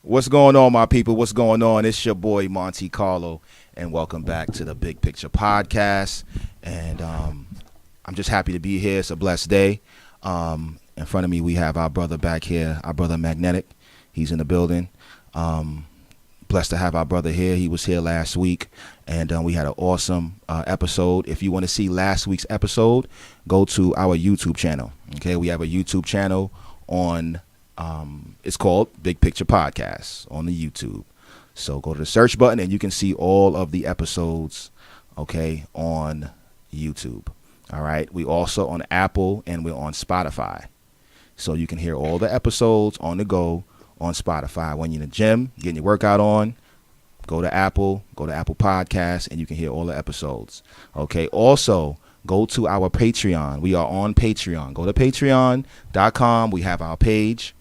What's going on, my people? What's going on? It's your boy Monte Carlo, and welcome back to the Big Picture Podcast. And I'm just happy to be here. It's a blessed day. In front of me, we have our brother back here, our brother Magnetic. He's in the building. Blessed to have our brother here. He was here last week, and we had an awesome episode. If you want to see last week's episode, go to our YouTube channel. Okay, we have a YouTube channel on. It's called Big Picture Podcast on the YouTube. So go to the search button and you can see all of the episodes, okay, on YouTube. All right. We also on Apple and we're on Spotify. So you can hear all the episodes on the go on Spotify. When you're in the gym, getting your workout on, go to Apple Podcasts, and you can hear all the episodes. Okay. Also, go to our Patreon. We are on Patreon. Go to patreon.com. We have our page.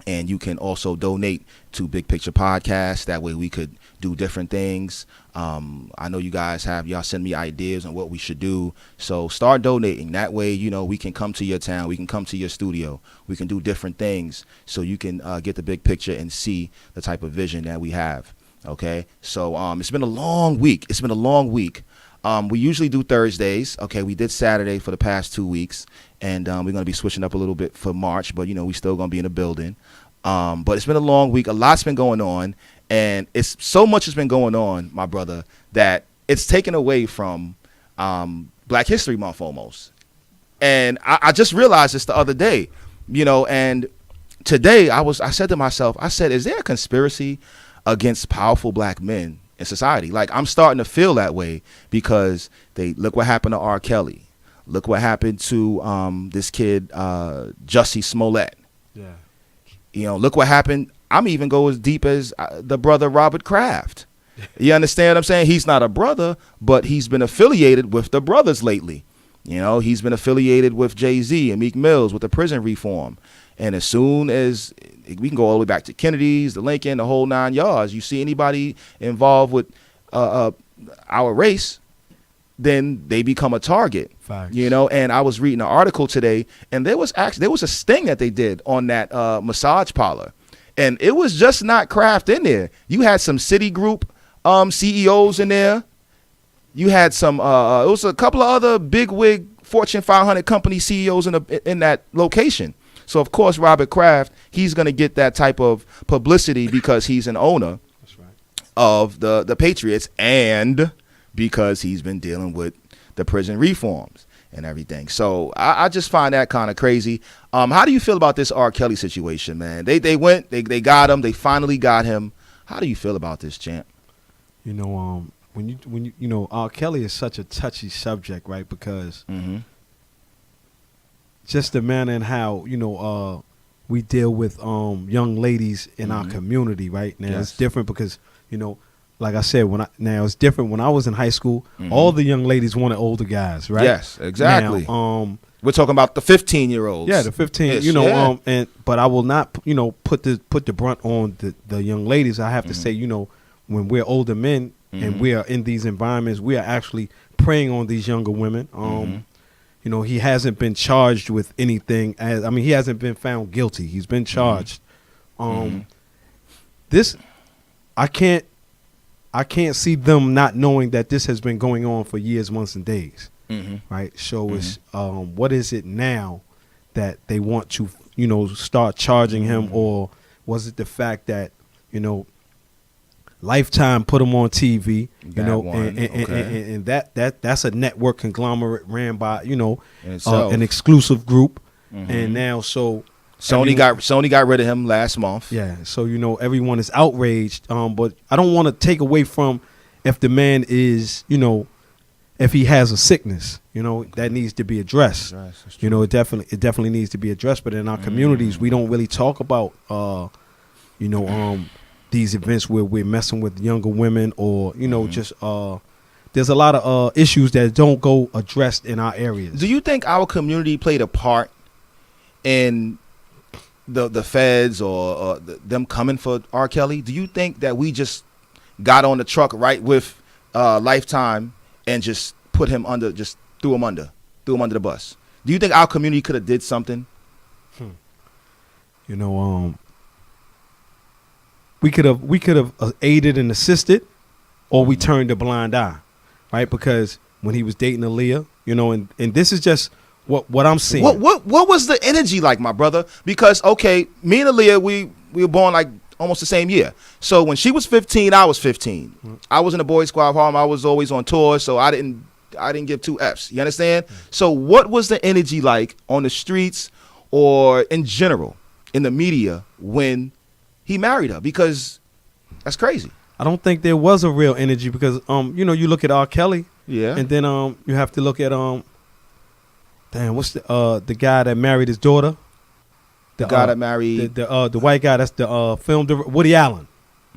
And you can also donate to Big Picture Podcast. That way we could do different things. I know you guys y'all send me ideas on what we should do. So start donating. That way, you know, we can come to your town. We can come to your studio. We can do different things so you can get the big picture and see the type of vision that we have. Okay. So it's been a long week. We usually do Thursdays. Okay, we did Saturday for the past 2 weeks, and we're going to be switching up a little bit for March, but, you know, we still going to be in the building. But it's been a long week. A lot's been going on, and it's so much has been going on, my brother, that it's taken away from Black History Month almost. And I just realized this the other day, you know, and today I said to myself, is there a conspiracy against powerful black men in society? Like, I'm starting to feel that way because look what happened to R. Kelly. Look what happened to this kid, Jussie Smollett. Yeah. You know, look what happened. I'm even go as deep as the brother Robert Kraft. You understand what I'm saying? He's not a brother, but he's been affiliated with the brothers lately. You know, he's been affiliated with Jay-Z and Meek Mills with the prison reform. And as soon as we can go all the way back to Kennedy's, the Lincoln, the whole 9 yards, you see anybody involved with our race, then they become a target. Facts. You know, and I was reading an article today, and there was a sting that they did on that massage parlor, and it was just not Kraft in there. You had some Citigroup CEOs in there. You had some. It was a couple of other bigwig Fortune 500 company CEOs in that location. So of course, Robert Kraft, he's going to get that type of publicity because he's an owner. That's right. Of the Patriots, and because he's been dealing with the prison reforms and everything. So I just find that kind of crazy. How do you feel about this R. Kelly situation, man? They got him. They finally got him. How do you feel about this, champ? You know, when you know, R. Kelly is such a touchy subject, right? Because just the manner and how, you know, we deal with young ladies in our community, right? Now it's different because, you know, like I said, it's different. When I was in high school, all the young ladies wanted older guys, right? Yes, exactly. Now, we're talking about the 15-year-olds. Yeah, the 15. You know, but I will not, you know, put the brunt on the young ladies. I have to say, you know, when we're older men and we are in these environments, we are actually preying on these younger women. You know, he hasn't been charged with anything. He hasn't been found guilty. He's been charged. This, I can't see them not knowing that this has been going on for years, months, and days, right? So it's what is it now that they want to, you know, start charging him, or was it the fact that, you know, Lifetime put him on TV, you know, and that's a network conglomerate ran by, you know, an exclusive group, and now Sony got rid of him last month. Yeah, so, you know, everyone is outraged. But I don't want to take away from if the man is, you know, if he has a sickness, you know, that needs to be addressed. You know, it definitely needs to be addressed. But in our communities, we don't really talk about, you know, these events where we're messing with younger women, or, you know, just there's a lot of issues that don't go addressed in our areas. Do you think our community played a part in the feds or them coming for R. Kelly? Do you think that we just got on the truck right with Lifetime and just put him under, just threw him under the bus? Do you think our community could have did something? You know, we could have aided and assisted, or we turned a blind eye, right? Because when he was dating Aaliyah, you know, and this is just what I'm seeing. What was the energy like, my brother? Because okay, me and Aaliyah, we were born like almost the same year. So when she was 15, I was 15. I was in the Boys Squad of Harlem. I was always on tour, so I didn't give two F's. You understand? So what was the energy like on the streets or in general in the media when he married her? Because that's crazy. I don't think there was a real energy because you know, you look at R. Kelly, Yeah. and then you have to look at what's the guy that married his daughter? The guy that married the white guy, that's the film director, Woody Allen.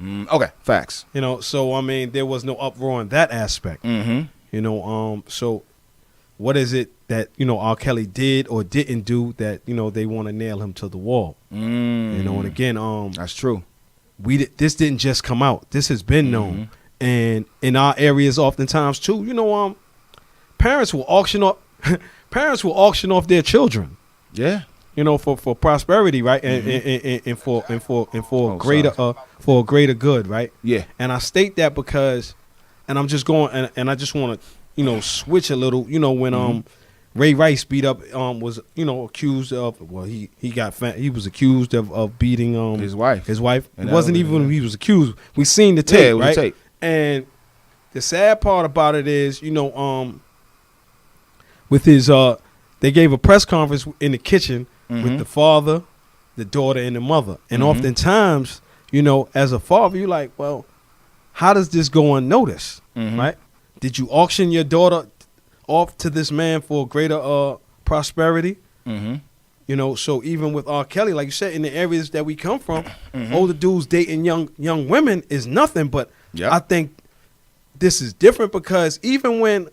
Okay, facts. You know, so I mean, there was no uproar in that aspect. Mm-hmm. You know, so what is it that, you know, R. Kelly did or didn't do that, you know, they want to nail him to the wall? You know, and again, that's true. This didn't just come out. This has been known, and in our areas, oftentimes too, you know, parents will auction off their children. Yeah. You know, for prosperity, right, and for a greater good, right? Yeah. And I state that because, and I'm just going, and I just want to, you know, switch a little. You know, when Ray Rice beat up, was, you know, accused of, well, he was accused of beating his wife. His wife. And it wasn't even when he was accused. We seen the tape, Yeah, it was right? the tape. And the sad part about it is, you know, with his they gave a press conference in the kitchen with the father, the daughter, and the mother. And oftentimes, you know, as a father, you're like, well, how does this go unnoticed, right? Did you auction your daughter off to this man for greater prosperity? You know, so even with R. Kelly, like you said, in the areas that we come from, older dudes dating young women is nothing. But I think this is different because even when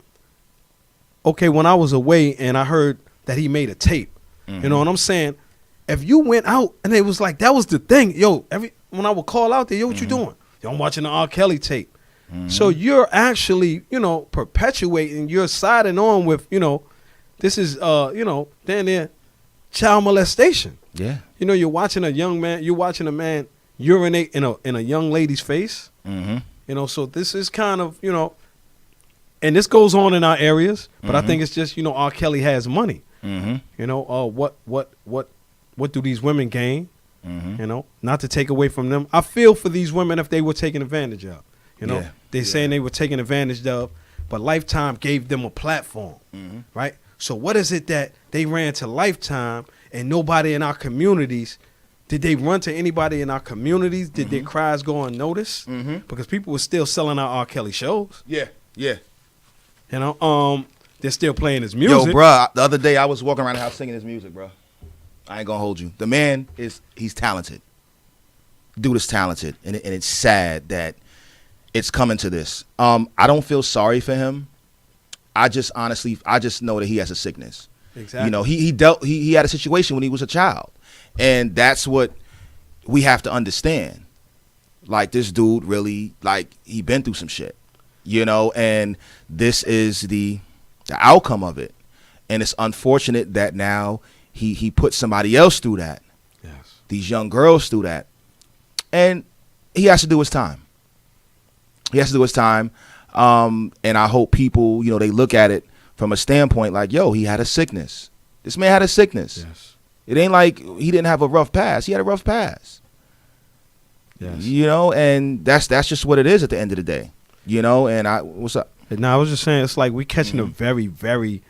I was away and I heard that he made a tape, you know what I'm saying? If you went out and it was like, that was the thing, yo, when I would call out there, yo, what you doing? Yo, I'm watching the R. Kelly tape. So you're actually, you know, perpetuating, you're siding on with, you know, this is, you know, then child molestation. Yeah. You know, you're watching a man urinate in a young lady's face. You know, so this is kind of, you know, and this goes on in our areas, but I think it's just, you know, R. Kelly has money. You know, what do these women gain? You know, not to take away from them. I feel for these women if they were taken advantage of. You know, they're saying they were taken advantage of, but Lifetime gave them a platform, right? So what is it that they ran to Lifetime and nobody in our communities? Did they run to anybody in our communities? Did their cries go unnoticed? Because people were still selling out R. Kelly shows. Yeah. Yeah. You know, they're still playing his music. Yo, bruh, the other day I was walking around the house singing his music, bro. I ain't gonna hold you. The man he's talented. Dude is talented, and it's sad that it's coming to this. I don't feel sorry for him. I just know that he has a sickness. Exactly. You know, he had a situation when he was a child, and that's what we have to understand. Like, this dude really, like, he been through some shit, you know, and this is the outcome of it. And it's unfortunate that now he put somebody else through that. Yes. These young girls through that. And he has to do his time. He has to do his time. And I hope people, you know, they look at it from a standpoint like, yo, he had a sickness. This man had a sickness. Yes. It ain't like he didn't have a rough past. He had a rough past. Yes. You know, and that's just what it is at the end of the day. You know, and what's up? No, I was just saying, it's like we catching a very, very,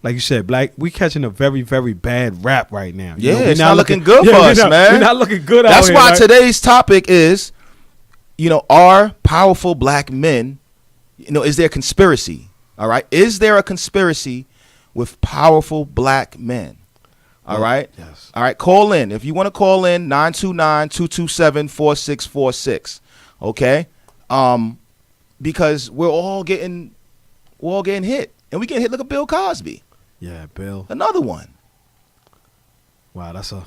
like you said, we catching a very, very bad rap right now. Yeah, you know, it's not looking good for us, man. We're not looking good That's out here. why right? today's topic is, you know, are powerful black men, you know, is there a conspiracy? All right. Is there a conspiracy with powerful black men? All right. Yes. All right. Call in. If you want to call in, 929-227-4646. Okay. Because we're all getting hit. And we getting hit. Look at Bill Cosby. Yeah, Bill. Another one. Wow, that's a.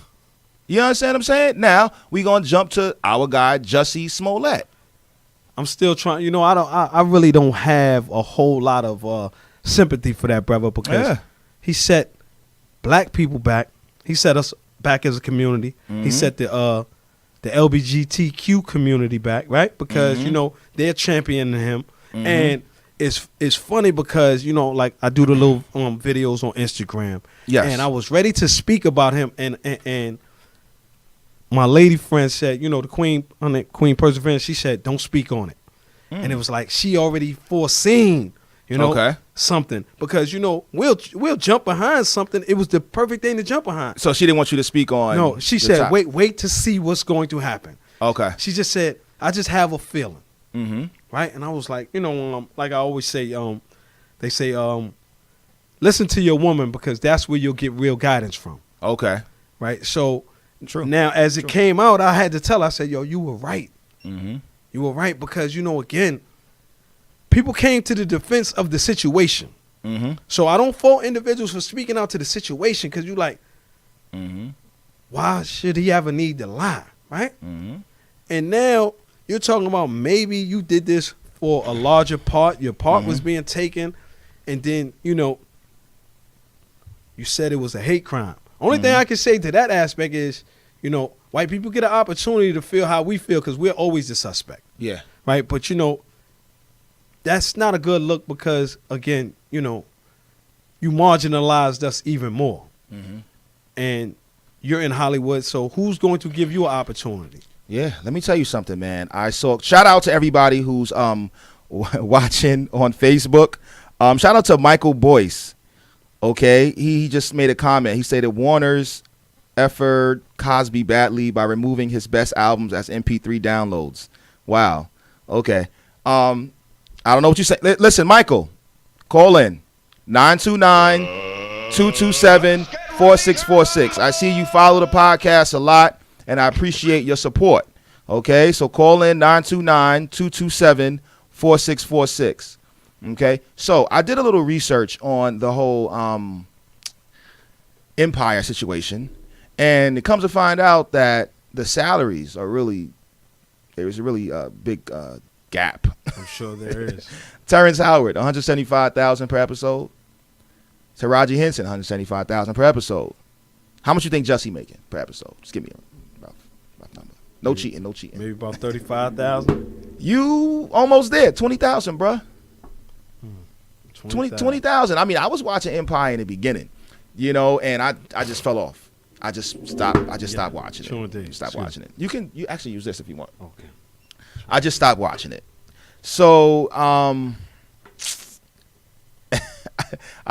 You understand what I'm saying? Now we gonna jump to our guy Jussie Smollett. I'm still trying. You know, I really don't have a whole lot of sympathy for that brother because he set black people back. He set us back as a community. He set the the LGBTQ community back, right? Because you know they're championing him, and it's funny because you know, like I do the little videos on Instagram, and I was ready to speak about him, and my lady friend said, you know, the Queen Perseverance, she said, don't speak on it, and it was like she already foreseen, you know, something, because you know we'll jump behind something. It was the perfect thing to jump behind. So she didn't want you to speak on. No, she said, wait to see what's going to happen. Okay. She just said, I just have a feeling. Right, and I was like, you know, like I always say, they say, listen to your woman because that's where you'll get real guidance from. Okay. Right. So True. now, as it came out, I had to tell her, I said, yo, you were right. Mm-hmm. You were right because, you know, again, people came to the defense of the situation. Mm-hmm. So I don't fault individuals for speaking out to the situation because you like, why should he ever need to lie? Right. And now you're talking about maybe you did this for a larger part. Your part was being taken. And then, you know, you said it was a hate crime. Only thing I can say to that aspect is, you know, white people get an opportunity to feel how we feel because we're always the suspect. Yeah. Right. But, you know, that's not a good look because, again, you know, you marginalized us even more. And you're in Hollywood. So who's going to give you an opportunity? Yeah. Let me tell you something, man. Shout out to everybody who's watching on Facebook. Shout out to Michael Boyce. Okay, he just made a comment. He said that Warner's effered Cosby badly by removing his best albums as MP3 downloads. Wow. Okay. I don't know what you say. Listen, Michael, call in 929-227-4646. I see you follow the podcast a lot, and I appreciate your support. Okay, so call in 929-227-4646. Okay, so I did a little research on the whole Empire situation, and it comes to find out that the salaries are really, there's a really big gap. I'm sure there is. Terrence Howard, $175,000 per episode. Taraji Henson, $175,000 per episode. How much you think Jussie making per episode? Just give me a rough number. No cheating. Maybe about 35,000. You almost there. 20,000, bruh. 20,000. I mean, I was watching Empire in the beginning, you know, and I just fell off. I just stopped watching it. Stop watching it. You actually use this if you want. Okay. I just stopped watching it. So, I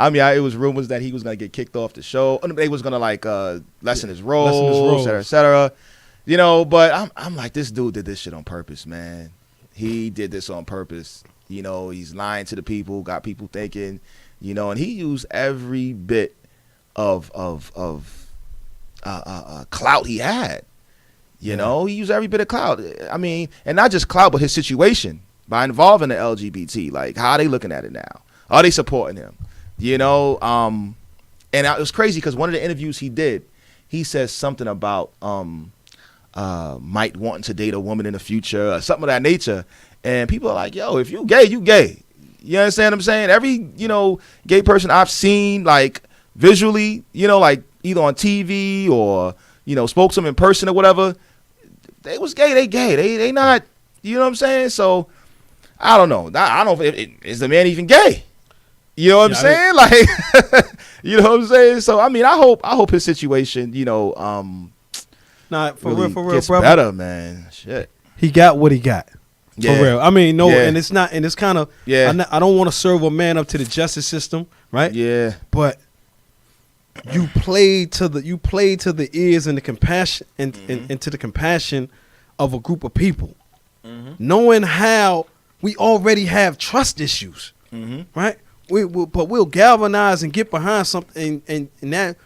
mean, it was rumors that he was gonna get kicked off the show. They was gonna like lessen his role, et cetera, et cetera. You know, but I'm like, this dude did this shit on purpose, man. He did this on purpose. You know, he's lying to the people, got people thinking, you know, and he used every bit of clout he had. You know, he used every bit of clout. I mean, and not just clout, but his situation by involving the LGBT. Like, how are they looking at it now? Are they supporting him? You know, and it was crazy because one of the interviews he did, he says something about might wanting to date a woman in the future or something of that nature. And people are like, yo, if you gay, you gay. You understand what I'm saying? Every, you know, gay person I've seen, like, visually, you know, like, either on TV or, you know, spoke to them in person or whatever, they was gay. They gay. They not, you know what I'm saying? So, I don't know. I don't know is the man even gay? You know what I'm saying? Like, you know what I'm saying? So, I mean, I hope his situation, you know, nah, for really real, gets brother. better, man. Shit. He got what he got. Yeah. For real. I mean, no, Yeah. and it's not, and it's kind of, Yeah. I don't want to serve a man up to the justice system, right? Yeah. But you played to the ears and the compassion and to the compassion of a group of people, knowing how we already have trust issues, right? But we'll galvanize and get behind something, and that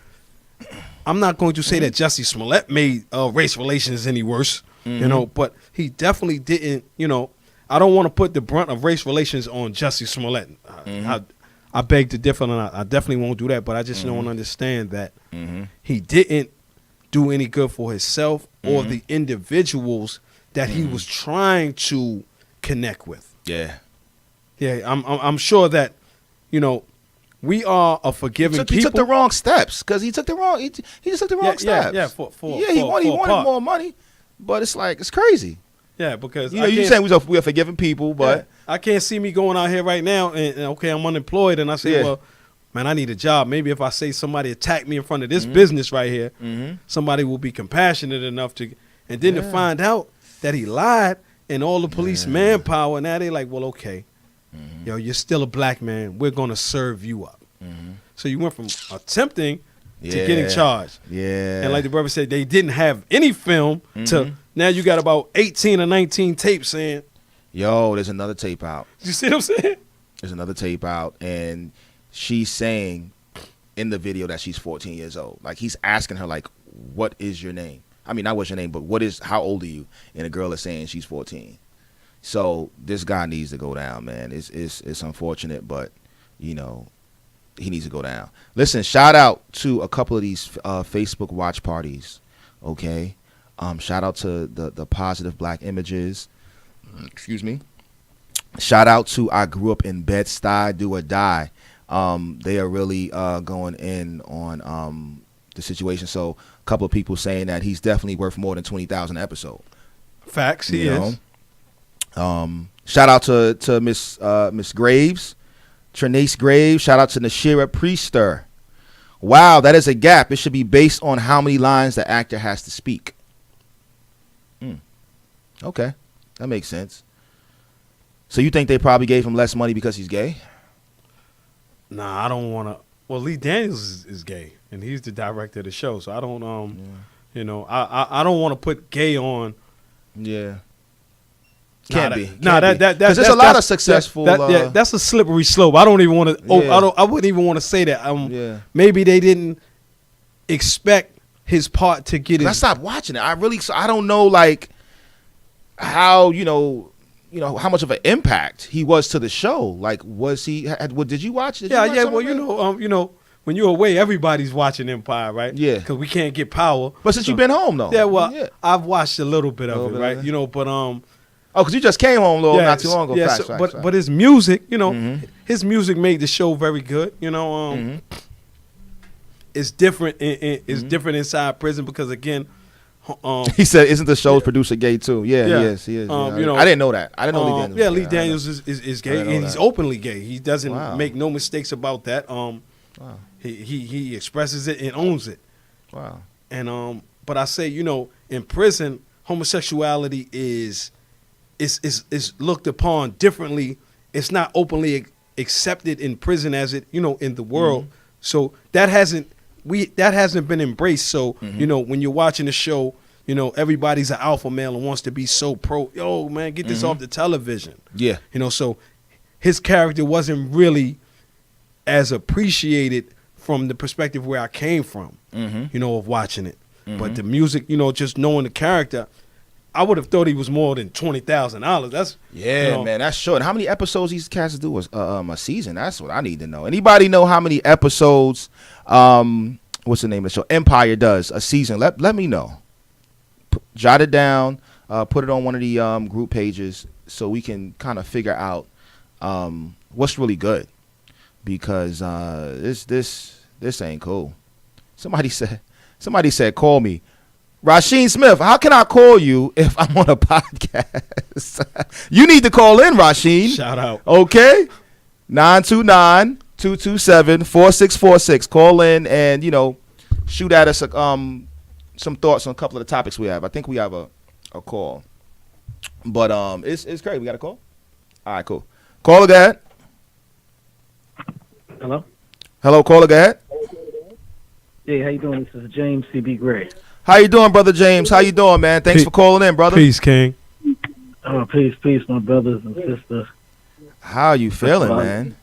I'm not going to say that Jussie Smollett made race relations any worse. You know, but he definitely didn't, you know, I don't want to put the brunt of race relations on Jussie Smollett. I beg to differ, and I definitely won't do that, but I just don't understand that he didn't do any good for himself or the individuals that he was trying to connect with. Yeah. Yeah, I'm sure that, you know, we are a forgiving people. He took the wrong steps because he took the wrong. He just took the wrong steps. Yeah. He wanted more money. but it's like it's crazy. Yeah, because You know, you saying we are forgiving people, but I can't see me going out here right now and okay, I'm unemployed, and I say, Yeah. well, man, I need a job. Maybe if I say somebody attacked me in front of this business right here, somebody will be compassionate enough to, and then to find out that he lied and all the police manpower, now they like, well, okay, yo, you're still a black man. We're gonna serve you up. So you went from attempting to getting charged. Yeah. And like the brother said, they didn't have any film to now you got about 18 or 19 tapes saying, Yo, there's another tape out. you see what I'm saying? There's another tape out, and she's saying in the video that she's 14 years old. Like, he's asking her, like, what is your name? I mean, not what's your name, but how old are you? And the girl is saying she's 14. So this guy needs to go down, man. It's unfortunate, but, you know, he needs to go down. Listen, shout out to a couple of these Facebook watch parties, okay? Shout out to the Positive Black Images. Excuse me. Shout out to I Grew Up in Bed-Stuy, Do or Die. They are really going in on the situation. So a couple of people saying that he's definitely worth more than $20,000 an episode. Facts, he is. Shout out to Miss Graves, Trinace Graves. Shout out to Nashira Priester. Wow, that is a gap. It should be based on how many lines the actor has to speak. Okay, that makes sense. So you think they probably gave him less money because he's gay? Nah, I don't want to. Well, Lee Daniels is gay, and he's the director of the show. So I don't, you know, I don't want to put gay on. Yeah. Can't Be. be. Because there's a lot of successful. That's a slippery slope. I don't even want to. Yeah. I wouldn't even want to say that. Yeah. Maybe they didn't expect his part to get. I stopped watching it. I don't know, like, how you know how much of an impact he was to the show. Like, was he? Did you watch it? Yeah. Well, you know, when you're away, everybody's watching Empire, right? Yeah. Because we can't get power. But since you've been home, though. Yeah. Well, I've watched a little bit of it, right? Of it. You know, but Oh, because you just came home not too long ago. Yeah. Facts. But his music, you know, his music made the show very good. You know, it's different. It's different inside prison because again. He said, "Isn't the show's producer gay too?" Yeah, Yeah. he is. He is. You know, I didn't know that. I didn't know Lee Daniels. Yeah, Lee Daniels is gay, and he's openly gay. He doesn't Wow. make no mistakes about that. Wow. He expresses it and owns it. Wow. And but I say, you know, in prison, homosexuality is looked upon differently. It's not openly accepted in prison as it, you know, in the world. So that hasn't been embraced. So you know, when you're watching the show, you know, everybody's an alpha male and wants to be so pro. Yo, man, get this off the television. Yeah. You know, so his character wasn't really as appreciated from the perspective where I came from. You know, of watching it. But the music, you know, just knowing the character, I would have thought he was more than $20,000. That's man, that's short. How many episodes these cats do a season? That's what I need to know. Anybody know how many episodes? What's the name of the show? Empire does a season. Let me know. Jot it down. Put it on one of the group pages so we can kind of figure out what's really good, because this ain't cool. Somebody said call me. Rasheen Smith, how can I call you if I'm on a podcast? You need to call in, Rasheen. Shout out. Okay? 929-227-4646. Call in and, you know, shoot at us some thoughts on a couple of the topics we have. I think we have a call. But it's great. We got a call? All right, cool. Caller, go ahead. Hello, caller, go ahead. Hey, how you doing? This is James C.B. Gray. How you doing, Brother James? How you doing, man? Thanks for calling in, brother. Peace, King. Peace, my brothers and sisters. How are you feeling, man?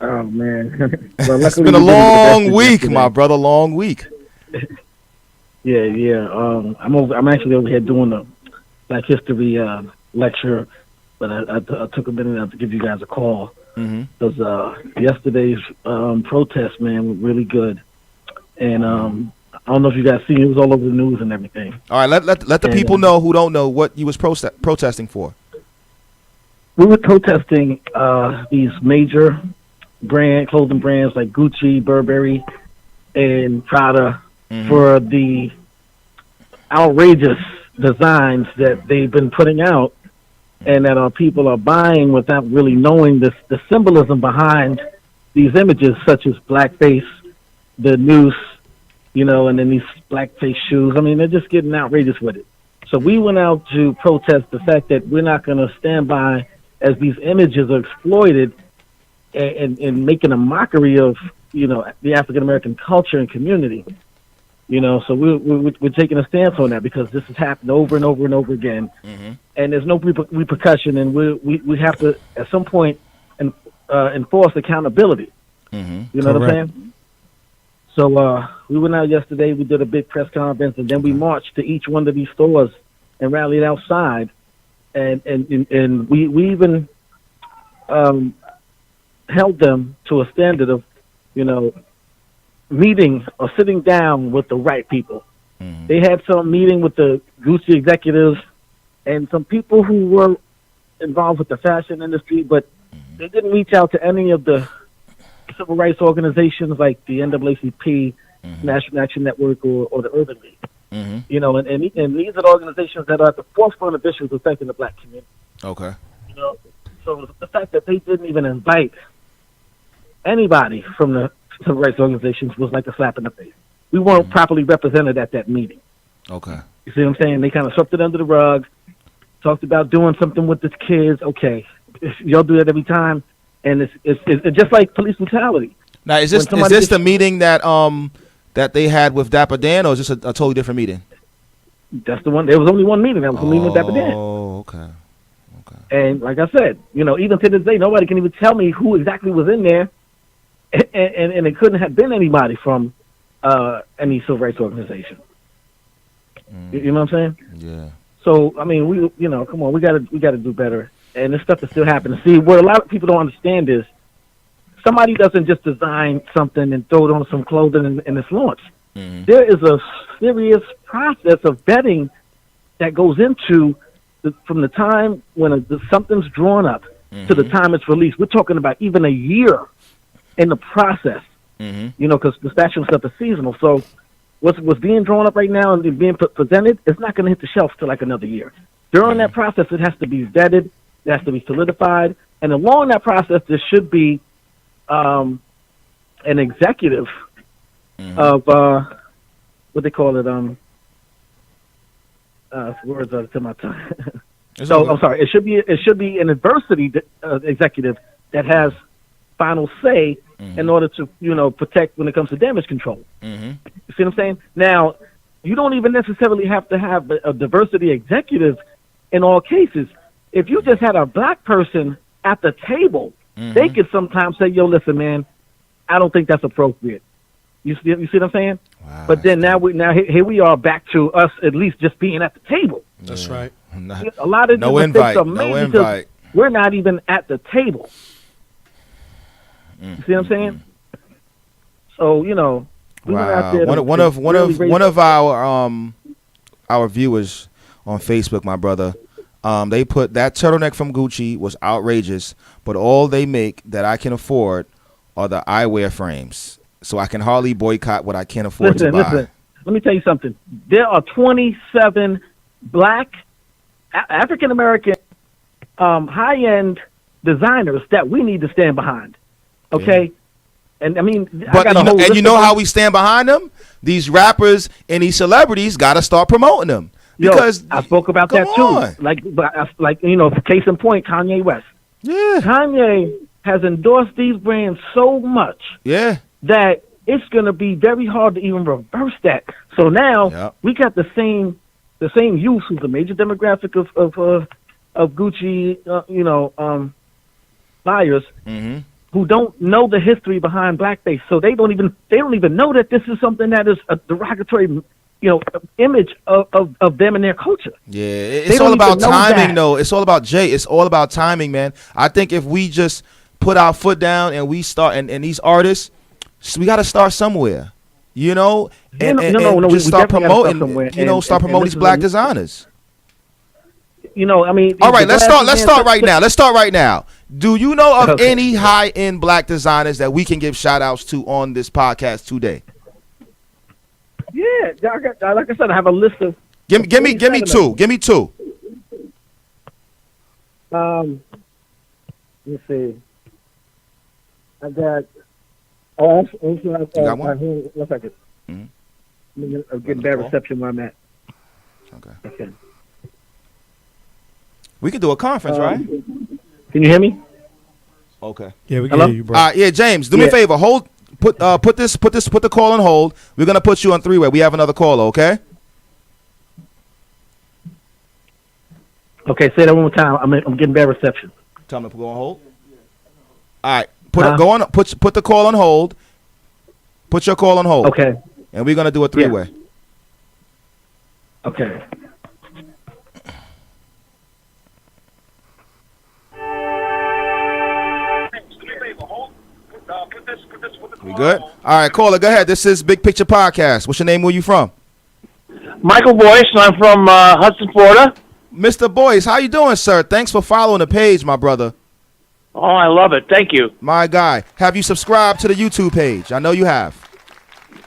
Oh, man. Well, It's been a long week, my brother. Long week. Yeah. I'm actually over here doing a Black History lecture, but I took a minute to give you guys a call because yesterday's protest, man, was really good, and I don't know if you guys seen it. It was all over the news and everything. All right, let the people know who don't know what you was protesting for. We were protesting these major clothing brands like Gucci, Burberry, and Prada for the outrageous designs that they've been putting out, and that people are buying without really knowing the symbolism behind these images, such as blackface, the noose, and then these blackface shoes. I mean, they're just getting outrageous with it. So we went out to protest the fact that we're not going to stand by as these images are exploited and making a mockery of, the African American culture and community. So we're taking a stance on that because this has happened over and over and over again, and there's no repercussion, and we have to at some point enforce accountability. You know what I'm saying? So we went out yesterday. We did a big press conference, and then we marched to each one of these stores and rallied outside, and we even held them to a standard of, meeting or sitting down with the right people. They had some meeting with the Gucci executives and some people who were involved with the fashion industry, but they didn't reach out to any of the civil rights organizations like the NAACP, National Action Network, or the Urban League. And these are the organizations that are at the forefront of issues affecting the black community. Okay. So the fact that they didn't even invite anybody from the civil rights organizations was like a slap in the face. We weren't properly represented at that meeting. Okay. You see what I'm saying? They kind of swept it under the rug, talked about doing something with the kids. Okay, y'all do that every time, and it's just like police brutality. Now, is this the meeting that that they had with Dapper Dan, or is this a totally different meeting? That's the one. There was only one meeting. That was the meeting with Dapper Dan. Oh, okay. And like I said, even to this day, nobody can even tell me who exactly was in there, and it couldn't have been anybody from any civil rights organization. You know what I'm saying? Yeah. So I mean, come on, we gotta do better, and this stuff is still happening. See, what a lot of people don't understand is somebody doesn't just design something and throw it on some clothing and it's launched. There is a serious process of vetting that goes into from the time when something's drawn up to the time it's released. We're talking about even a year in the process, because the fashion stuff is seasonal. So what's being drawn up right now and being presented, it's not going to hit the shelf till like another year. During that process, it has to be vetted, it has to be solidified, and along that process, there should be an executive of what they call it. Words are to my tongue. So I'm sorry. It should be an adversity executive that has final say in order to protect when it comes to damage control. You see what I'm saying? Now, you don't even necessarily have to have a diversity executive in all cases. If you just had a black person at the table, they could sometimes say, "Yo, listen, man, I don't think that's appropriate." You see what I'm saying? Wow, but then here we are back to us at least just being at the table. That's right. A lot of no invite. No invite. We're not even at the table. You see what I'm saying? So we went out there. One of our viewers on Facebook, my brother, they put that turtleneck from Gucci was outrageous, but all they make that I can afford are the eyewear frames. So I can hardly boycott what I can't afford to buy. Listen, let me tell you something. There are 27 black African American high-end designers that we need to stand behind. Okay, and I mean, but you know how we stand behind them? These rappers and these celebrities got to start promoting them. Because I spoke about that too. Like case in point, Kanye West. Yeah, Kanye has endorsed these brands so much. Yeah. That it's going to be very hard to even reverse that. So now we got the same youth who's a major demographic of Gucci, buyers who don't know the history behind blackface. So they don't even know that this is something that is a derogatory, image of them and their culture. Yeah, it's all about timing, though. It's all about It's all about timing, man. I think if we just put our foot down and we start, and these artists. So we got to start somewhere, and just start promoting, start promoting these black designers. I mean, all right, let's start right now. Let's start right now. Do you know of any high-end black designers that we can give shout-outs to on this podcast today? Yeah, like I said, I have a list of Give me two. Give me two. Let me see. I got. Oh, I'm sorry. You got one? 1 second. Mm-hmm. I'm getting bad reception where I'm at. Okay. We can do a conference, right? Can you hear me? Okay. Yeah, we can Hello? hear you, bro. Yeah, James, do me a favor. Hold. Put the call on hold. We're gonna put you on three-way. We have another caller. Okay. Okay, say that one more time. I'm getting bad reception. Tell me to go on hold. All right. Put the call on hold. Put your call on hold. Okay. And we're gonna do a three-way. Okay. We good? All right, caller, go ahead. This is Big Picture Podcast. What's your name? Where you from? Michael Boyce, and I'm from Hudson, Florida. Mr. Boyce, how you doing, sir? Thanks for following the page, my brother. Oh, I love it. Thank you. My guy. Have you subscribed to the YouTube page? I know you have.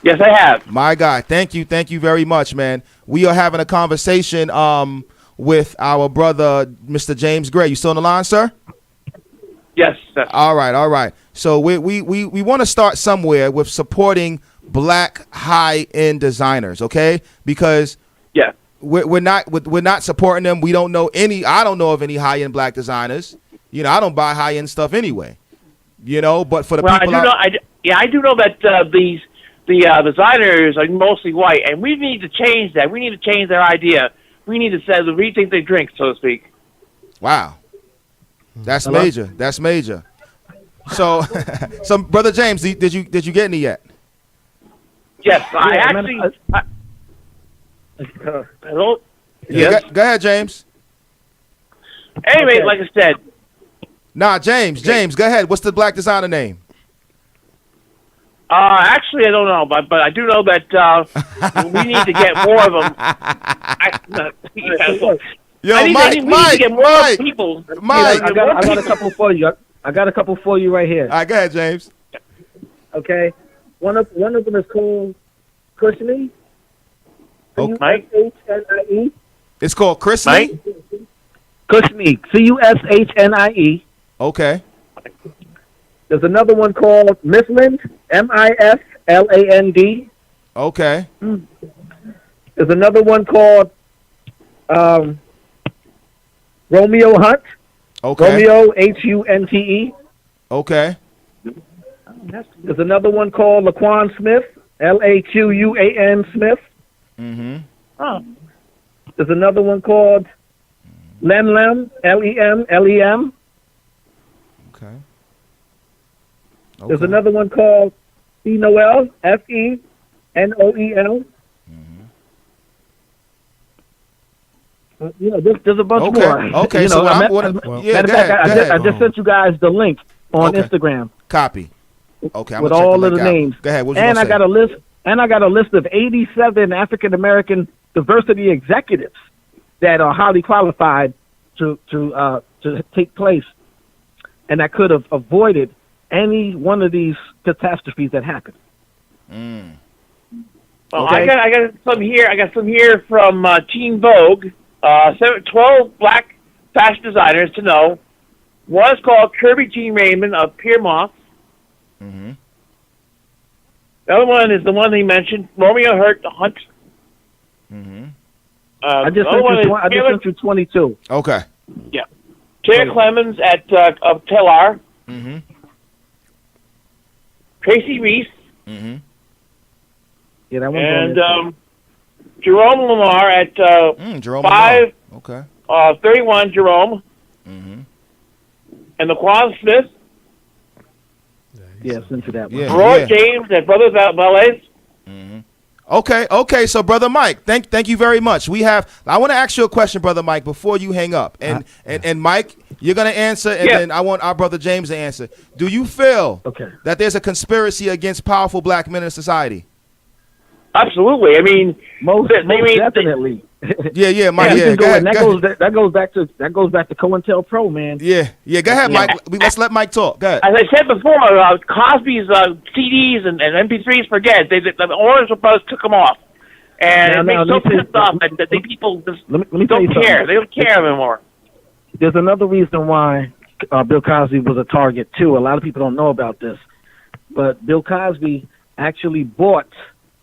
Yes, I have. My guy. Thank you very much, man. We are having a conversation with our brother, Mr. James Gray. You still on the line, sir? Yes. All right. So we want to start somewhere with supporting black high-end designers, okay? Because Yeah. we're not supporting them. We don't know any. I don't know of any high-end black designers. You know, I don't buy high-end stuff anyway. You know, but for the people, I do know that the designers are mostly white, and we need to change that. We need to change their idea. We need to rethink their drink, so to speak. Wow, that's Hello? major. That's major. So, brother James, did you get any yet? Yes, hello. Yeah, Yes. go ahead, James. Anyway, Okay. like I said, Nah, James, go ahead. What's the black designer name? actually, I don't know, but I do know that we need to get more of them. Yo, we need to get more people. Mike. I got a couple for you. I got a couple for you right here. All right, go ahead, James. Okay. One of them is called Cushioning. Okay. Mike? Cushioning. It's called Chris Mike? Lee? Cushioning. Cushioning. Okay. There's another one called Misland. Misland. Okay. There's another one called Romeo Hunt. Okay. Romeo Hunte. Okay. There's another one called Laquan Smith. Laquan Smith. Mm-hmm. Oh. There's another one called Lem. Lem. Okay. There's another one called Fenoel. Fenoel. There's a bunch more. Okay. You know, So matter go of fact, ahead. I just sent you guys the link on Okay. Instagram Copy. Okay. I'm with gonna check all the of the link out. names. Go ahead. What you And gonna I say? got a list. And I got a list of 87 African American diversity executives that are highly qualified to take place, and that could have avoided any one of these catastrophes that happened. Well, Okay. I got some here. I got some here from Teen Vogue. 12 black fashion designers to know. One is called Kirby Jean Raymond of Piermont. Mm-hmm. The other one is the one he mentioned, Romeo Hunt. Mm-hmm. I just Taylor, sent you 22. Okay. Taylor Clemens of Tellar. Mm-hmm. Tracy Reese. Mm-hmm. Yeah, that one's And on Jerome Lamar at Jerome. 5, Okay. 31 Jerome. Mm-hmm. And Laquan Smith. Yeah, sent you that one. Yeah. Roy James at Brothers Valets. Mm-hmm. Okay. So, brother Mike, thank you very much. I want to ask you a question, brother Mike, before you hang up. And Mike, you're gonna answer, and then I want our brother James to answer. Do you feel that there's a conspiracy against powerful black men in society? Absolutely. I mean, Most definitely. Yeah, Mike. You Yeah, can go ahead. that goes back to COINTELPRO, man. Yeah. Go ahead, Mike. Let's let Mike talk. Go ahead. as I said before, Cosby's CDs and MP3s, forget. The Orange Brothers took them off. And Now, it makes so let me pissed off that the people just let me tell you don't care. something. They don't care anymore. There's another reason why Bill Cosby was a target too. A lot of people don't know about this, but Bill Cosby actually bought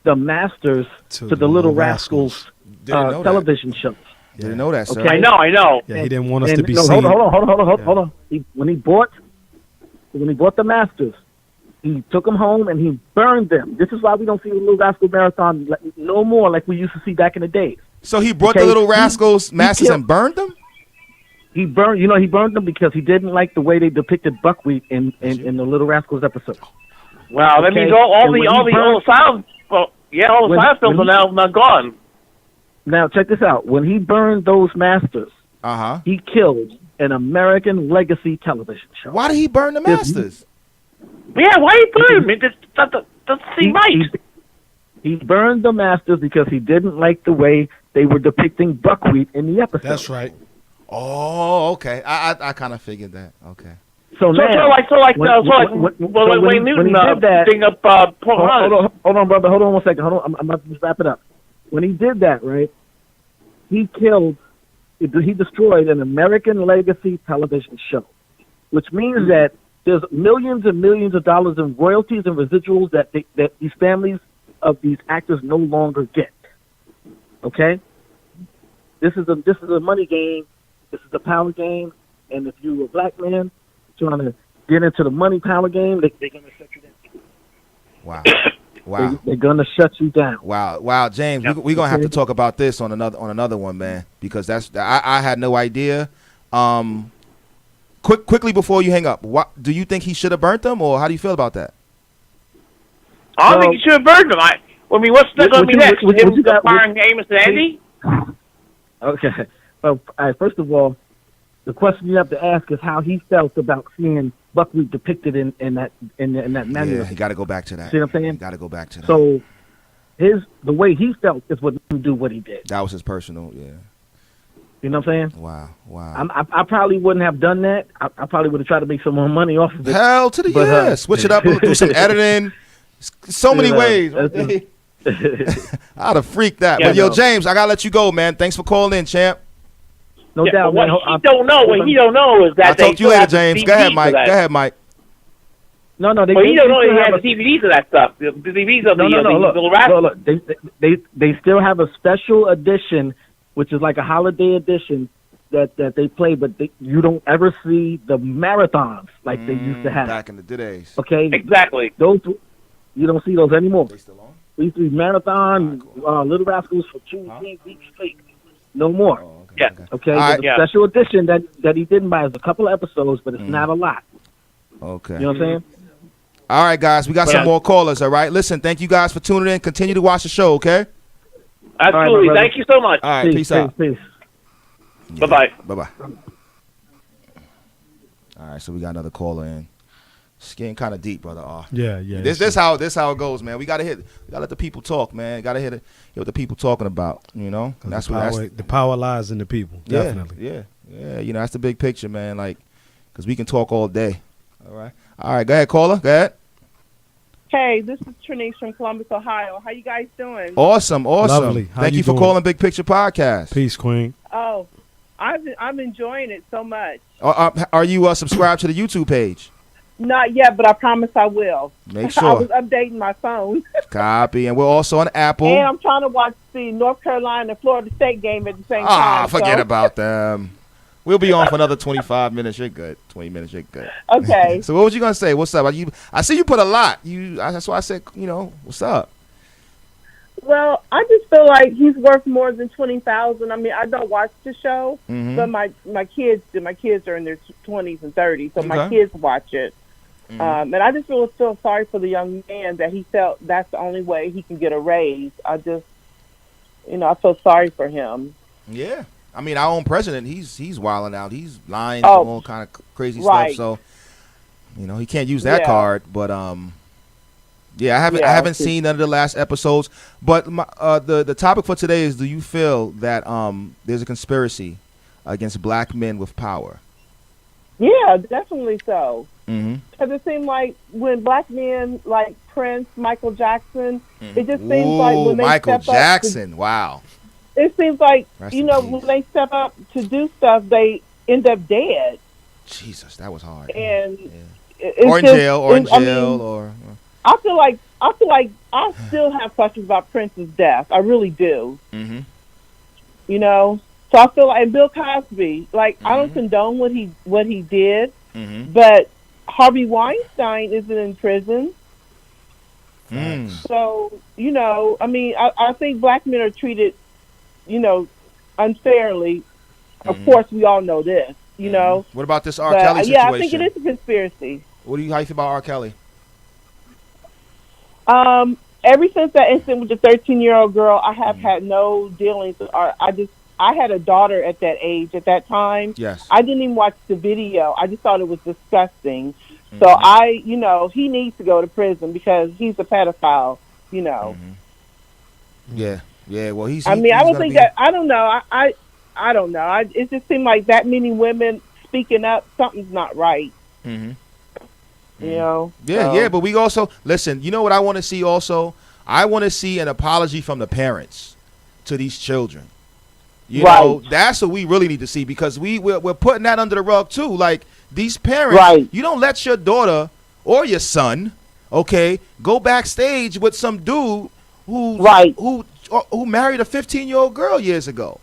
the masters to the Little Rascals Didn't know that. television show. Didn't know that, sir. Okay. I know. Yeah, he didn't want us And- to be no, seen. Hold on. When he bought the masters, he took them home and he burned them. This is why we don't see the Little Rascal Marathon no more like we used to see back in the days. So he brought the Okay, Little Rascals masters killed- and burned them? He burned them because he didn't like the way they depicted buckwheat in the Little Rascals episode. Wow, that Okay. means all And the when all he the burned- old silent, well, yeah, all the when- silent films when are now gone. Now check this out. When he burned those masters, Uh-huh. he killed an American legacy television show. Why did he burn the masters? Yeah, why you put him? It just doesn't seem right. He burned the masters because he didn't like the way they were depicting buckwheat in the episode. That's right. Oh, okay. I kind of figured that. Okay. So So now, when Wayne Newton he did that, thing up Port Hunt. hold on, brother. Hold on 1 second. Hold on. I'm about to just wrap it up. When he did that, right, he destroyed an American legacy television show, which means that there's millions and millions of dollars in royalties and residuals that these families of these actors no longer get. Okay, this is a money game. This is a power game, and if you're a black man trying to get into the money power game, they're gonna shut you down. Wow. Wow. They're gonna shut you down. Wow, James, we're gonna have to talk about this on another one, man, because I had no idea. Quickly before you hang up, what do you think he should have burnt them, or how do you feel about that? I don't think you should have burned him. I mean, what's going to be next? Him firing Amos and Andy? Okay. Well, first of all, the question you have to ask is how he felt about seeing buckwheat depicted in that manual. Yeah, you got to go back to that. See what I'm saying? You got to go back to that. So the way he felt is what made him do what he did. That was his personal, yeah. You know what I'm saying? Wow. I probably wouldn't have done that. I probably would have tried to make some more money off of it. Hell to the But, yes. Switch it up, do some editing. So many ways. Right? I'd have freaked that. Yeah, but yo, no. James, I gotta let you go, man. Thanks for calling in, champ. No Yeah, doubt, but man. what he don't know is that I'll talk to you later, James. Go ahead, Mike. That. Go ahead, Mike. No, Well, he don't know he has the DVDs of that stuff. The DVDs of the Little Rascals. Look. They still have a special edition, which is like a holiday edition that they play, but you don't ever see the marathons like they used to have. Back in the days. Okay, Exactly. those you don't see those anymore. They still on? We used to be marathon Little Rascals for 2-3 weeks straight. No more. Oh, okay. Yeah. Okay, All right. the special edition that he didn't buy is a couple of episodes, but it's not a lot. Okay. You know what I'm saying? All right, guys. We got some more callers, all right? Listen, thank you guys for tuning in. Continue to watch the show, okay? Absolutely. brother. Thank you so much. All right, peace out. Peace. Bye-bye. Bye-bye. All right, so we got another caller in. It's getting kind of deep, brother. Yeah. This how it goes, man. We gotta let the people talk, man. Gotta hear what the people talking about, you know. And that's the power lies in the people. Definitely. Yeah. You know, that's the big picture, man. Like, because we can talk all day. All right. Go ahead, caller. Go ahead. Hey, this is Trinice from Columbus, Ohio. How you guys doing? Awesome. Lovely. How Thank you you for doing? calling Big Picture Podcast. Peace, Queen. Oh, I'm enjoying it so much. Are you subscribed to the YouTube page? Not yet, but I promise I will. Make I sure. was updating my phone. Copy. And we're also on Apple. And I'm trying to watch the North Carolina and Florida State game at the same time. Forget about them. We'll be on for another 25 minutes. You're good. 20 minutes. You're good. Okay. So what was you gonna say? What's up? I see you put a lot. That's why I said, what's up? Well, I just feel like he's worth more than $20,000. I mean, I don't watch the show, Mhm. but my kids do. My kids are in their 20s and 30s, so my Okay. kids watch it. Mhm. And I just feel sorry for the young man that he felt that's the only way he can get a raise. I just, I feel sorry for him. Yeah. I mean, our own president, he's wilding out. He's lying, Oh, all kind of crazy right. stuff. So, he can't use that Yeah. card. But yeah, I haven't seen none of the last episodes. But the topic for today is: do you feel that there's a conspiracy against black men with power? Yeah, definitely so. Mm-hmm. Because it seemed like when black men Prince, Michael Jackson. It just seems like Ooh, when they Michael step Jackson. Wow. it seems like Rest in peace. when they step up to do stuff, they end up dead. Jesus, that was hard. And Yeah. it's Or in just- jail, or in I mean, jail, or I feel like I still have questions about Prince's death. I really do. mm-hmm. You know, so I feel like, and Bill Cosby, like I don't Mhm. condone what he did, Mm-hmm. but Harvey Weinstein isn't in prison. Mm. So, you know, I mean, I think black men are treated, you know, unfairly. Of Mhm. course, we all know this, you know. What about this R. But, Kelly situation? yeah, I think it is a conspiracy. How you feel about R. Kelly? Ever since that incident with the 13-year-old girl, I have had no dealings with art. I had a daughter at that age, at that time. Yes. I didn't even watch the video. I just thought it was disgusting. Mm-hmm. So he needs to go to prison because he's a pedophile, you know. Mm-hmm. Yeah. Yeah. Well, he's. I mean, he's I don't gonna think be- that. I don't know. I don't know. It just seemed like that many women speaking up. Something's not right. Mhm. You know. Yeah, So- yeah, but we also listen. You know what I want to see? Also, I want to see an apology from the parents to these children. You know, Right. that's what we really need to see because we're putting that under the rug too. Like these parents, Right. you don't let your daughter or your son, okay, go backstage with some dude who who married a 15-year-old girl years ago.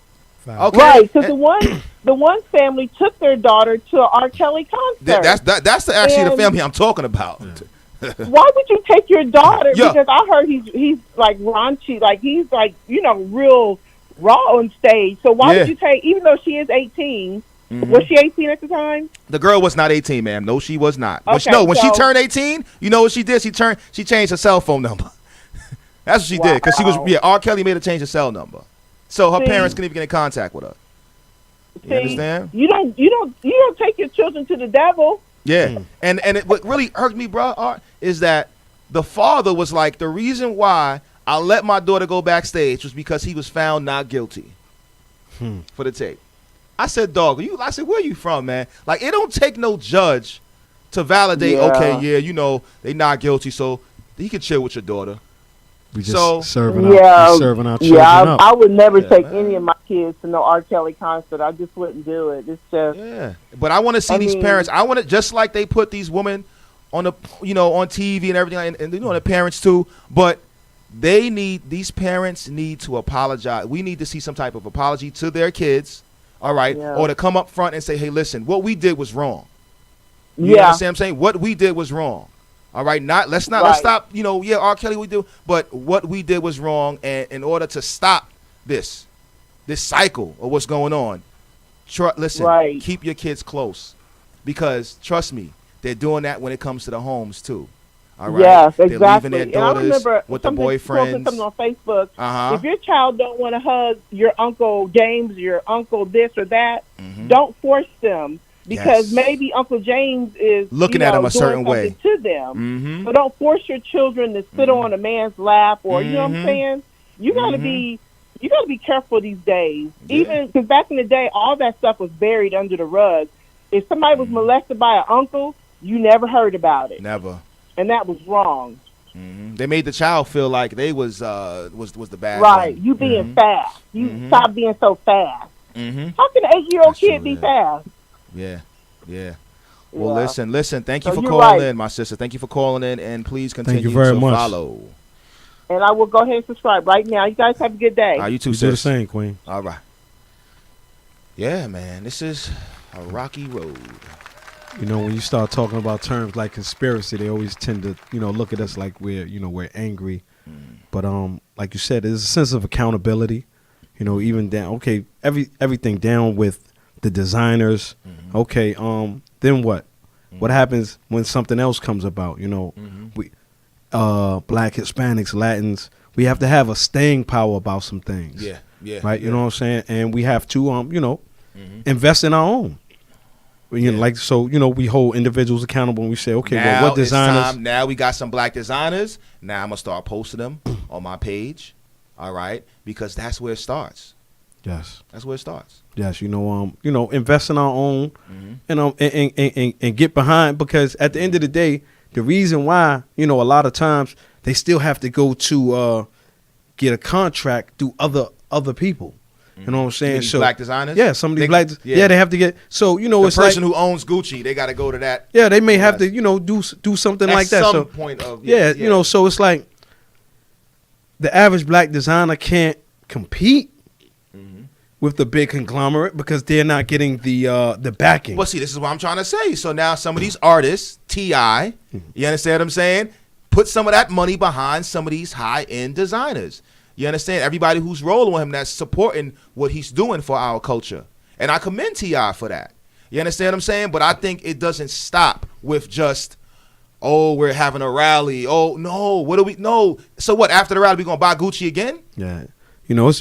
Okay, Right, because And- the one family took their daughter to an R. Kelly concert. that's actually the And- family I'm talking about. Why would you take your daughter? Yeah. Because I heard he's like raunchy, like he's like real raw on stage. So why Yeah. would you take? Even though she is 18, Mhm. was she 18 at the time? The girl was not 18, ma'am. No, she was not. Okay, When she so- turned 18, you know what she did? She changed her cell phone number. That's what she did because she was Wow. R. Kelly made her change her cell number, so her See? parents couldn't even get in contact with her. You See, understand? You don't take your children to the devil. Yeah, and what really hurt me, bro, Art, is that the father was like, the reason why I let my daughter go backstage was because he was found not guilty for the tape. I said, dog, I said, where you from, man? Like, it don't take no judge to validate, Yeah. okay, yeah, they not guilty, so he can chill with your daughter. We just So- serving Yeah, our children Yeah, up. I would never Yeah, take man. any of my kids to no R. Kelly concert. I just wouldn't do it. It's just Yeah, but I want to see I these mean- parents. I want to just like they put these women on the, on TV and everything, and the parents too. But these parents need to apologize. We need to see some type of apology to their kids, all right, Yeah. or to come up front and say, hey, listen, what we did was wrong. You yeah. understand what I'm saying? What we did was wrong. All right, let's Right. stop. R. Kelly we do, but what we did was wrong, and in order to stop this cycle of what's going on, listen, Right. keep your kids close, because trust me, they're doing that when it comes to the homes too. All right, Yes, they're exactly. leaving their And I daughters remember with the something boyfriends. on Facebook. Uh-huh. If your child don't want to hug your Uncle James, your Uncle this or that, Mhm. don't force them because Yes. maybe Uncle James is Looking at them a doing certain way. something to them. Mm-hmm. So don't force your children to sit on a man's lap, or you know what Mhm. I'm saying. You gotta Mhm. be careful these days. Yeah. Even because back in the day, all that stuff was buried under the rug. If somebody was molested by an uncle, you never heard about it, Never. and that was wrong. Hmm. They made the child feel like they was the bad Right? one. You being Mhm. fast. You Mhm. stop being so fast. Mm-hmm. How can an 8-year-old That's kid true, be yeah. fast? Yeah, yeah. Well, Yeah. listen. Thank you So for you're calling right. in, my sister. Thank you for calling in, and please continue you very to much. follow. And I will go ahead and subscribe right now. You guys have a good day. You too, You do the sis. same, Queen. All right. Yeah, man. This is a rocky road. When you start talking about terms like conspiracy, they always tend to, look at us like we're angry. But like you said, there's a sense of accountability. Even down, okay, everything down with the designers. Okay, then what? What happens when something else comes about? We, Black, Hispanics, Latins, we have to have a staying power about some things. Yeah, yeah. Right. yeah. You know what I'm saying? And we have to, invest in our own. We hold individuals accountable and we say, okay, Now well, what it's designers? time. Now we got some black designers. Now I'm gonna start posting them on my page. All right, because that's where it starts. Yes. That's where it starts. Yes. Invest in our own Mhm. and get behind, because at the end of the day, the reason why, a lot of times they still have to go to get a contract through other people. You know what I'm saying? These black designers? Yeah, some of these They- black. yeah. Yeah, they have to get. So The it's person like, who owns Gucci, they got to go to that. yeah, they may have to, Yes. do something At like that. some So point of yeah, so it's like the average black designer can't compete with the big conglomerate because they're not getting the backing. Well, see, this is what I'm trying to say. So now some of these artists, T.I., you understand what I'm saying? Put some of that money behind some of these high-end designers. You understand? Everybody who's rolling with him that's supporting what he's doing for our culture. And I commend T.I. for that. You understand what I'm saying? But I think it doesn't stop with just, oh, we're having a rally. Oh, no, what do we, no. So what, after the rally, we going to buy Gucci again? Yeah,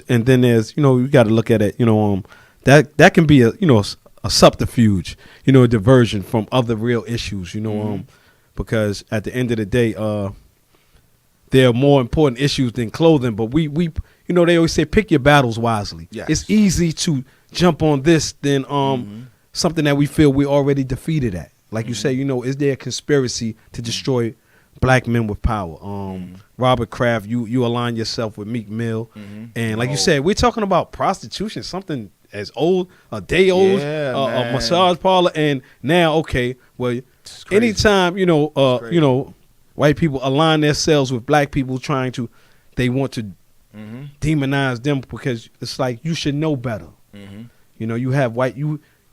and then there's you got to look at it. That can be a subterfuge. A diversion from other real issues. Because at the end of the day, there are more important issues than clothing. But we they always say pick your battles wisely. Yes. It's easy to jump on this than something that we feel we're already defeated at. Like you say, is there a conspiracy to destroy black men with power? Robert Kraft, you align yourself with Meek Mill, and like you said, we're talking about prostitution, something as old, a day old, Yeah, a man. massage parlor, and now crazy. anytime white people align themselves with black people, they want to demonize them because it's like you should know better. You have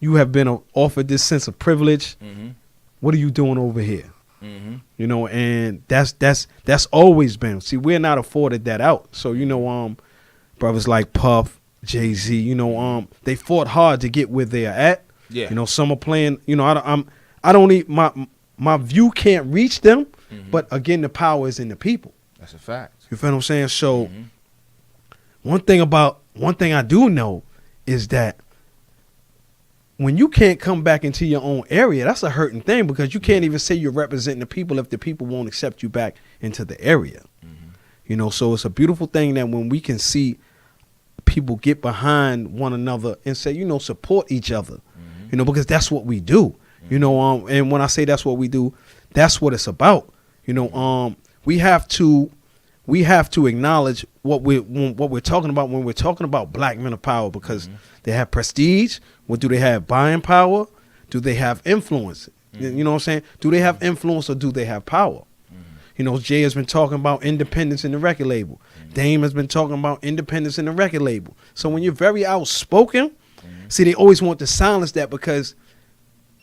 you have been offered this sense of privilege. What are you doing over here? And that's always been. See, we're not afforded that out. So brothers like Puff, Jay-Z, they fought hard to get where they're at. Yeah. Some are playing. I don't need my view can't reach them, but again, the power is in the people. That's a fact. You feel what I'm saying? So one thing I do know is that when you can't come back into your own area, that's a hurting thing because you can't even say you're representing the people if the people won't accept you back into the area. So it's a beautiful thing that when we can see people get behind one another and say, support each other, because that's what we do. And when I say that's what we do, that's what it's about. We have to acknowledge what we're talking about when we're talking about black men of power because they have prestige. What do they have? Buying power? Do they have influence? You know what I'm saying? Do they have influence or do they have power? Jay has been talking about independence in the record label. Dame has been talking about independence in the record label. So when you're very outspoken, see, they always want to silence that because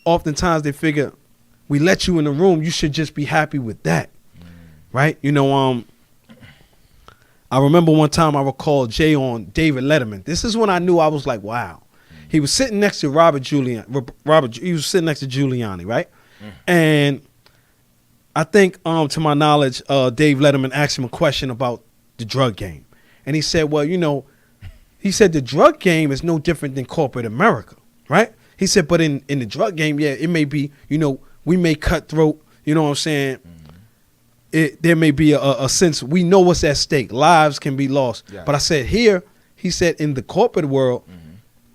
oftentimes they figure we let you in the room, you should just be happy with that. Right? I remember one time I recalled Jay on David Letterman. This is when I knew I was like, wow. He was sitting next to he was sitting next to Giuliani, right? And I think, to my knowledge, Dave Letterman asked him a question about the drug game. And he said, well, he said the drug game is no different than corporate America, right? He said, but in the drug game, yeah, it may be, we may cutthroat, you know what I'm saying? There may be a sense, we know what's at stake. Lives can be lost. Yeah. But I said here, he said in the corporate world,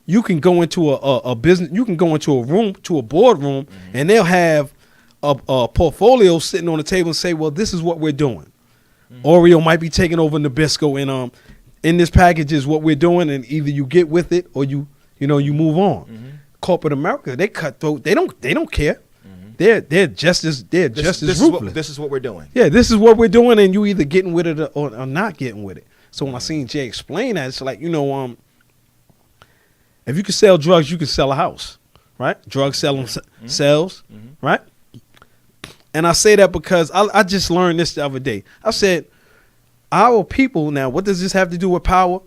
you can go into a business, you can go into a room, to a boardroom, and they'll have a portfolio sitting on the table and say, well, this is what we're doing. Oreo might be taking over Nabisco, and in this package is what we're doing, and either you get with it or you move on. Corporate America, they cutthroat. They don't care. They're just as ruthless. This is what we're doing. Yeah, this is what we're doing, and you either getting with it or not getting with it. So when I seen Jay explain that, it's like, if you can sell drugs, you can sell a house, right? Drug selling sells, right? And I say that because I just learned this the other day. I said, our people now, what does this have to do with power?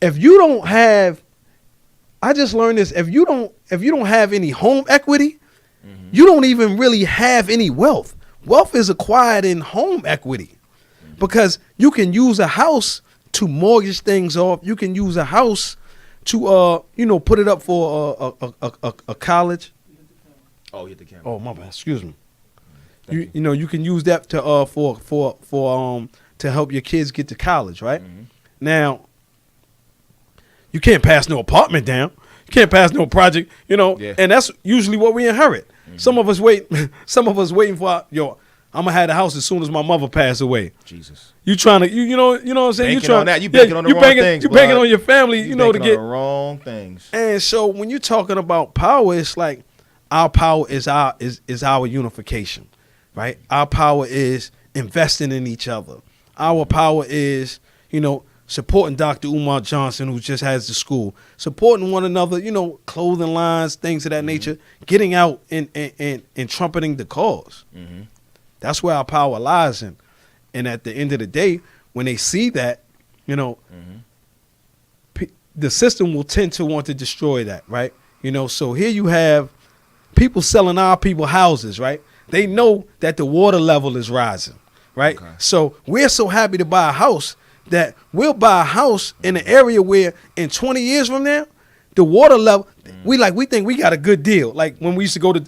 If you don't have, I just learned this, if you don't have any home equity, you don't even really have any wealth. Wealth is acquired in home equity because you can use a house to mortgage things off. You can use a house to put it up for a college. Oh, you hit the camera. Oh, my bad. Excuse me. You can use that to for to help your kids get to college, right? Now, you can't pass no apartment down. You can't pass no project, and that's usually what we inherit. Some of us waiting for I'm gonna have the house as soon as my mother passed away. Jesus. You trying to you know what I'm saying? Banking on that. You banking on the wrong things, You banking blood. on your family, You to banking get on the wrong things. And so when you're talking about power, it's like our power is our unification, right? Our power is investing in each other. Our power is, supporting Dr. Umar Johnson, who just has the school, supporting one another, clothing lines, things of that nature, getting out and trumpeting the cause. Mm-hmm. That's where our power lies in. And at the end of the day, when they see that, the system will tend to want to destroy that, right? So here you have people selling our people houses, right? They know that the water level is rising, right? Okay. So we're so happy to buy a house that we'll buy a house in an area where in 20 years from now, the water level, we think we got a good deal. Like when we used to go to,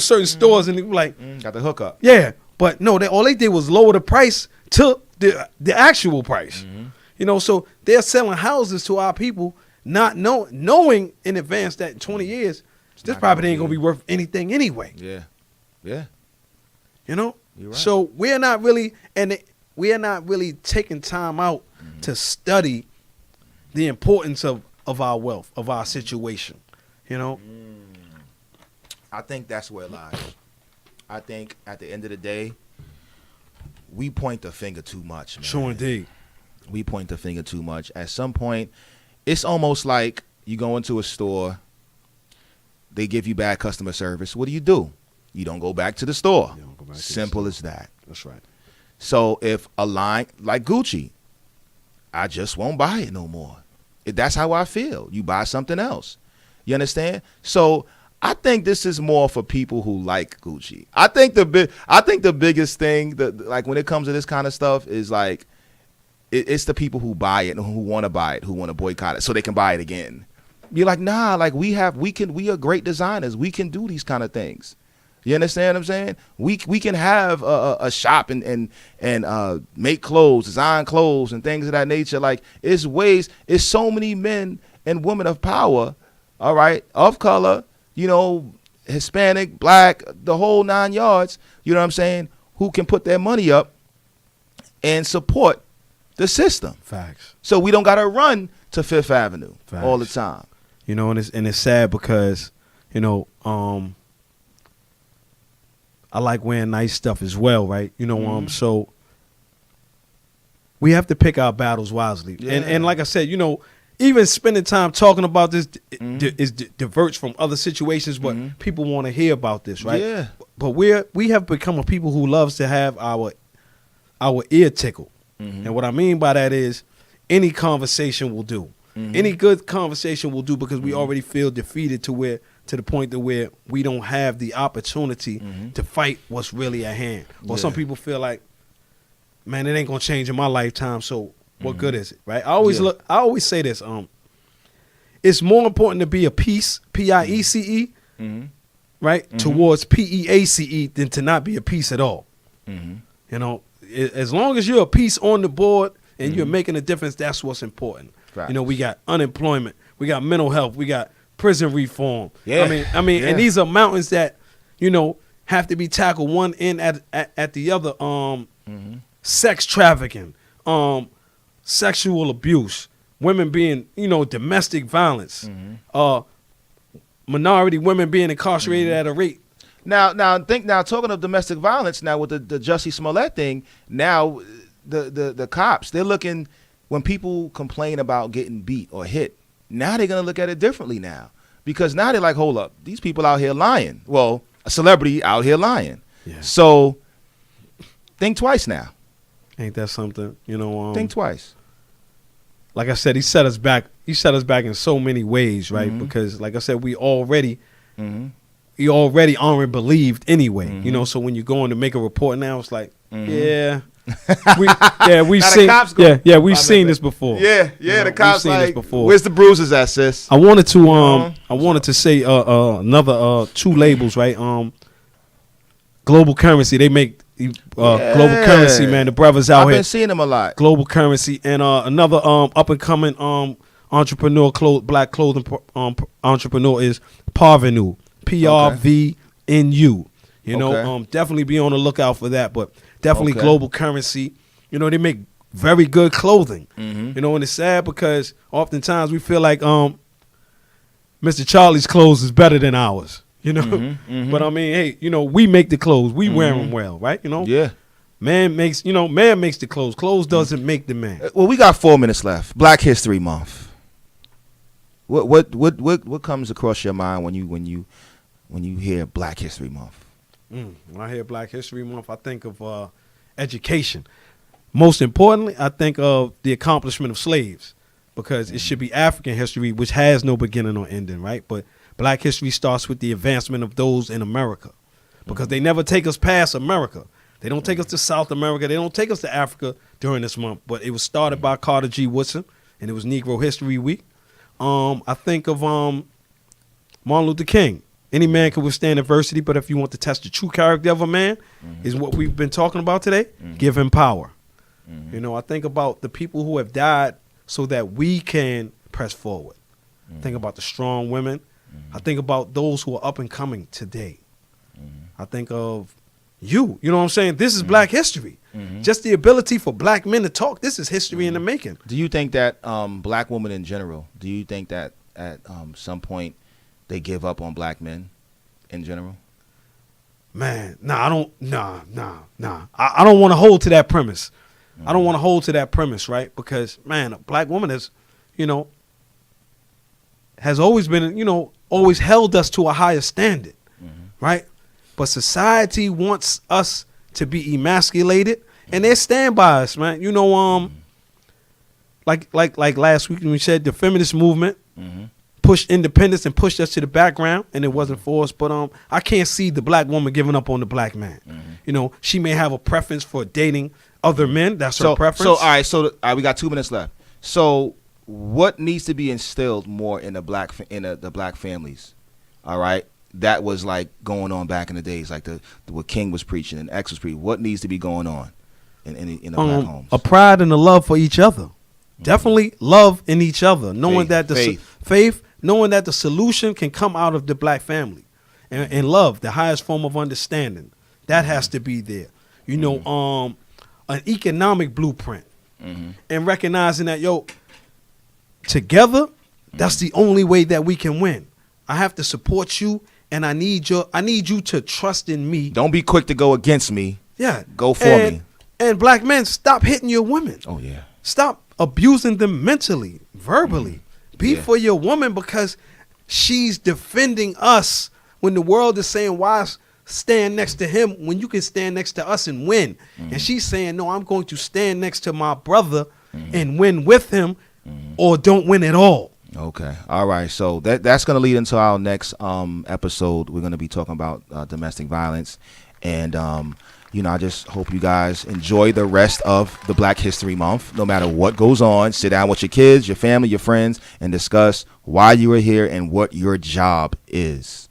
certain stores and we like, Got the hookup. yeah, but no, all they did was lower the price to the actual price. So they're selling houses to our people, not knowing in advance that in 20 years, this property ain't gonna be worth anything anyway. Yeah. Yeah. You're right. So we're not really taking time out to study the importance of our wealth, of our situation. I think that's where it lies. I think at the end of the day, we point the finger too much, man. Sure indeed. We point the finger too much. At some point, it's almost like you go into a store, they give you bad customer service. What do? You don't go back to the store. You don't go back to the Simple store. as that. That's right. So if a line like Gucci, I just won't buy it no more. That's how I feel. You buy something else. You understand? So I think this is more for people who like Gucci. I think the biggest thing that like when it comes to this kind of stuff is like it's the people who buy it and who want to buy it, who want to boycott it so they can buy it again. You're like, nah, like we are great designers. We can do these kind of things. You understand what I'm saying? We can have a shop and make clothes, design clothes and things of that nature. Like it's so many men and women of power, all right, of color, Hispanic, black, the whole 9 yards, you know what I'm saying, who can put their money up and support the system. Facts. So we don't got to run to Fifth Avenue all the time. And it's sad because, I like wearing nice stuff as well, right? So we have to pick our battles wisely. Yeah. And like I said, even spending time talking about this is diverts from other situations, but people want to hear about this, right? Yeah. But we have become a people who loves to have our ear tickled. And what I mean by that is any conversation will do. Any good conversation will do because we already feel defeated to the point where we don't have the opportunity to fight what's really at hand. Or some people feel like, man, it ain't gonna change in my lifetime, so what good is it, right? I always say this, it's more important to be a piece, P-I-E-C-E, right, towards P-E-A-C-E than to not be a piece at all. As long as you're a piece on the board and you're making a difference, that's what's important. Facts. We got unemployment, we got mental health, we got prison reform. Yeah. I mean, Yeah. and these are mountains that, have to be tackled one end at the other. Sex trafficking, sexual abuse, women being, domestic violence, minority women being incarcerated at a rate. Now talking of domestic violence, now with the Jussie Smollett thing, now the cops, they're looking, when people complain about getting beat or hit, now they're gonna look at it differently now. Because now they're like, hold up, these people out here lying. Well, a celebrity out here lying. Yeah. So think twice now. Ain't that something? Think twice. Like I said, he set us back in so many ways, right? Because like I said, we already aren't believed anyway. So when you go in to make a report now, it's like, we've seen this before. The cops seen this like, before. where's the bruises at, sis? I wanted to say another two labels, right? Global Currency, they make Global Currency, man. The brothers out here. I've been seeing them a lot. Global Currency and another up and coming entrepreneur, black clothing entrepreneur is Parvenu, P-R-V-N-U. in you. You know, Okay. definitely be on the lookout for that. But definitely Okay. Global Currency. You know, they make very good clothing. Mhm. You know, and it's sad because oftentimes we feel like Mr. Charlie's clothes is better than ours. You know, but I mean, hey, you know, we make the clothes, we wear them well, right? You know, Yeah. man makes the clothes. Clothes doesn't make the man. Well, we got 4 minutes left. Black History Month. What comes across your mind when you hear Black History Month? When I hear Black History Month, I think of education. Most importantly, I think of the accomplishment of slaves, because it should be African history, which has no beginning or ending, right? But Black history starts with the advancement of those in America, because they never take us past America. They don't take us to South America. They don't take us to Africa during this month. But it was started by Carter G. Woodson, and it was Negro History Week. I think of Martin Luther King. Any man can withstand adversity, but if you want to test the true character of a man, is what we've been talking about today. Give him power. You know, I think about the people who have died so that we can press forward. Think about the strong women. I think about those who are up and coming today. I think of you. You know what I'm saying? This is Black history. Just the ability for Black men to talk. This is history in the making. Do you think that Black women in general, do you think that at some point they give up on Black men in general? Man, I don't want to hold to that premise. I don't want to hold to that premise, right? Because, man, a Black woman is, you know, has always been, you know, always held us to a higher standard, right? But society wants us to be emasculated, and they stand by us, man. You know, like last week when we said the feminist movement pushed independence and pushed us to the background, and it wasn't for us. But I can't see the Black woman giving up on the Black man. You know, she may have a preference for dating other men. That's her preference. So all right, we got 2 minutes left. So what needs to be instilled more in the black families? All right, that was like going on back in the days, like what King was preaching and X was preaching. What needs to be going on in the Black homes? A pride and a love for each other. Definitely love in each other, knowing that the faith, knowing that the solution can come out of the Black family, and love, the highest form of understanding, that has to be there. You know, an economic blueprint, and recognizing that, yo, together, that's the only way that we can win. I have to support you, and I need you to trust in me. Don't be quick to go against me. Yeah, go for me. And Black men, stop hitting your women. Oh yeah. Stop abusing them mentally, verbally. Be for your woman, because she's defending us when the world is saying, why stand next to him when you can stand next to us and win? And she's saying, no, I'm going to stand next to my brother and win with him, or don't win at all. Okay. All right. So that's going to lead into our next episode. We're going to be talking about domestic violence. And, you know, I just hope you guys enjoy the rest of the Black History Month. No matter what goes on, sit down with your kids, your family, your friends, and discuss why you are here and what your job is.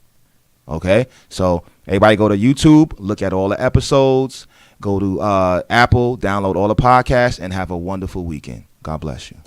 Okay? So everybody go to YouTube, look at all the episodes, go to Apple, download all the podcasts, and have a wonderful weekend. God bless you.